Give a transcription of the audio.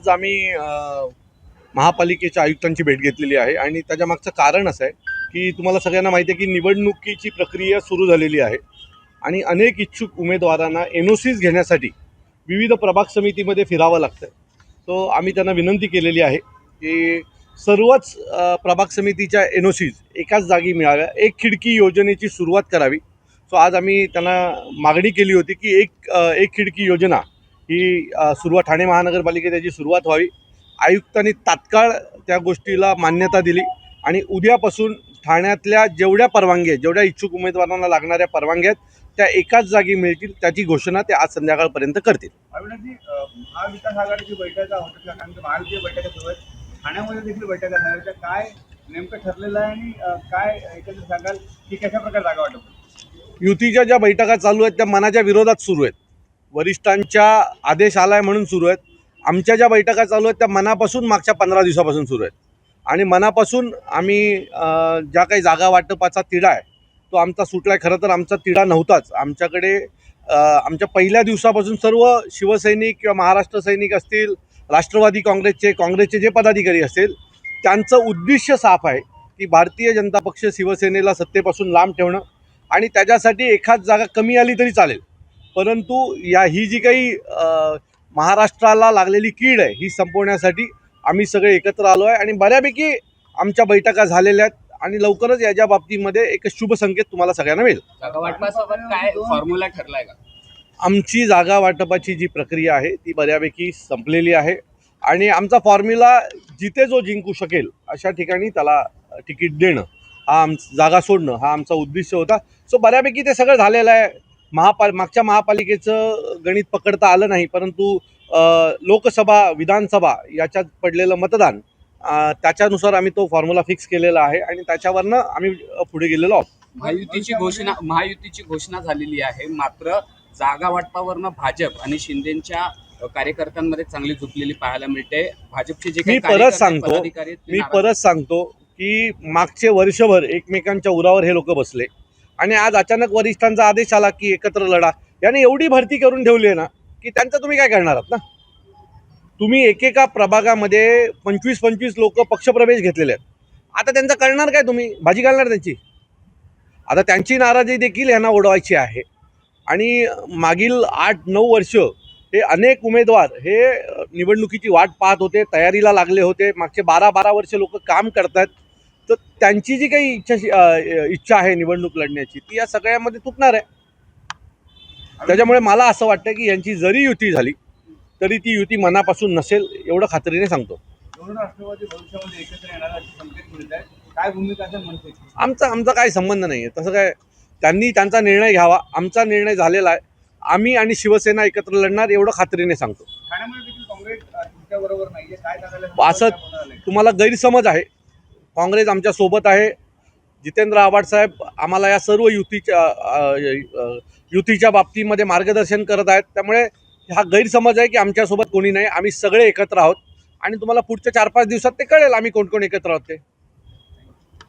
आज आम्ही महापालिकेच्या आयुक्तांची भेट घेतलेली आहे आणि त्याच्या मागचं कारण असं आहे की तुम्हाला सगळ्यांना माहिती आहे की निवडणुकीची प्रक्रिया सुरू झालेली आहे आणि अनेक इच्छुक उमेदवारांना NOCs घेण्यासाठी विविध प्रभाग समितीमध्ये फिरावं लागतं. तो आम्ही त्यांना विनंती केलेली आहे की सर्वच प्रभाग समितीच्या NOCs एकाच जागी मिळाव्या, एक खिडकी योजनेची सुरुवात करावी. सो आज आम्ही त्यांना मागणी केली होती की एक खिडकी योजना ही सुरुवात ठाणे महानगरपालिकेत त्याची सुरुवात व्हावी. आयुक्तांनी तात्काळ त्या गोष्टीला मान्यता दिली आणि उद्यापासून ठाण्यातल्या जेवढ्या परवानग्या आहेत, जेवढ्या इच्छुक उमेदवारांना लागणाऱ्या परवानग्या आहेत त्या एकाच जागी मिळतील. त्याची घोषणा ते आज संध्याकाळपर्यंत करतील. अविनाशजी, महाविकास आघाडीची बैठक होती, कारण महायुतीच्या बैठका सुरू आहेत, ठाण्यामध्ये देखील बैठका झाल्या, त्या काय नेमकं ठरलेलं आहे आणि काय एकंदरीत सांगाल की कशा प्रकारे जागा वाटप? युतीच्या ज्या बैठका चालू आहेत त्या मनाच्या विरोधात सुरू आहेत. वरिष्ठांच्या आदेश आलाय म्हणून सुरू आहेत. आमच्या ज्या बैठका चालू आहेत त्या मनापासून मागच्या 15 दिवसापासून सुरू आहेत आणि मनापासून आम्ही ज्या काही जागा वाटपाचा तिढा आहे तो आमचा सुटला आहे. खरं तर आमचा तिढा नव्हताच. आमच्याकडे आमच्या पहिल्या दिवसापासून सर्व शिवसैनिक किंवा महाराष्ट्र सैनिक असतील, राष्ट्रवादी काँग्रेसचे जे पदाधिकारी असतील, त्यांचं उद्दिष्ट साफ आहे की भारतीय जनता पक्ष शिवसेनेला सत्तेपासून लांब ठेवणं आणि त्याच्यासाठी एखाद जागा कमी आली तरी चालेल, परंतु ही जी काही महाराष्ट्राला लागलेली कीड आहे ही संपवण्यासाठी आम्ही सगळे एकत्र आलो आहे आणि बऱ्यापैकी आमच्या बैठका झालेल्या आहेत आणि लवकरच याच्या बाबतीमध्ये एक शुभ संकेत तुम्हाला सगळ्यांना मिळेल. जागा वाटपासोबत काय फॉर्म्युला ठरलाय का? आमची जागा वाटपाची जी प्रक्रिया आहे ती बऱ्यापैकी संपलेली आहे आणि आमचा फॉर्म्युला जिथे जो जिंकू शकेल अशा ठिकाणी त्याला तिकीट देणं, हा जागा सोडणं हा आमचा उद्दिष्ट होता. सो बऱ्यापैकी ते सगळं झालेलं आहे. मागच्या महापालिकेचं गणित पकडता आलं नाही, परंतु लोकसभा विधानसभा याच्यात पडलेलं मतदान त्याच्यानुसार आम्ही तो फॉर्म्युला फिक्स केलेला आहे आणि त्याच्यावरनं आम्ही पुढे गेलेलो आहोत. महायुतीची घोषणा झालेली आहे, मात्र जागा वाटपावरनं भाजप आणि शिंदेच्या कार्यकर्त्यांमध्ये चांगली झुकलेली पाहायला मिळते. भाजपचे जे मी परत सांगतो की मागचे वर्षभर एकमेकांच्या उरावर हे लोक बसले आणि आज अचानक वरिष्ठांचा आदेश आला की एकत्र लढा. याने एवढी भरती करून ठेवली आहे ना की त्यांचं तुम्ही काय करणार आहात ना. तुम्ही एकेका प्रभागामध्ये 25-25 लोक पक्षप्रवेश घेतलेले आहेत. आता त्यांचं करणार काय, तुम्ही भाजी घालणार त्यांची? आता त्यांची नाराजी देखील यांना ओढवायची आहे आणि मागील 8-9 वर्ष हे अनेक उमेदवार हे निवडणुकीची वाट पाहत होते, तयारीला लागले होते. मागचे 12-12 वर्ष लोक काम करतात. तर त्यांची जी काही इच्छा आहे निवडणूक लढण्याची ती या सगळ्यामध्ये तुटणार आहे. त्याच्यामुळे मला असं वाटतं की यांची जरी युती झाली तरी ती युती मनापासून नसेल, एवढं खात्रीने सांगतो. राष्ट्रवादी भविष्यामध्ये एकत्र येणार संकेत मिळत आहे, काय भूमिका असेल म्हणते? आमचा काय संबंध नाही आहे. तसं काय त्यांनी त्यांचा निर्णय घ्यावा. आमचा निर्णय झालेला आहे. आम्ही आणि शिवसेना एकत्र लढणार एवढं खात्रीने सांगतो. ठाण्यामध्ये देखील काँग्रेस तुमच्याबरोबर नाहीये, काय सांगायला? असं तुम्हाला गैरसमज आहे. काँग्रेस आमच्या सोबत आहे. जितेंद्र आव्हाड साहेब आम्हाला या सर्व युतीच्या बाबतीमध्ये मार्गदर्शन करत आहेत. त्यामुळे हा गैरसमज आहे की आमच्यासोबत कोणी नाही. आम्ही सगळे एकत्र आहोत आणि तुम्हाला पुढच्या 4-5 दिवसात ते कळेल आम्ही कोण कोण एकत्र आहोत ते.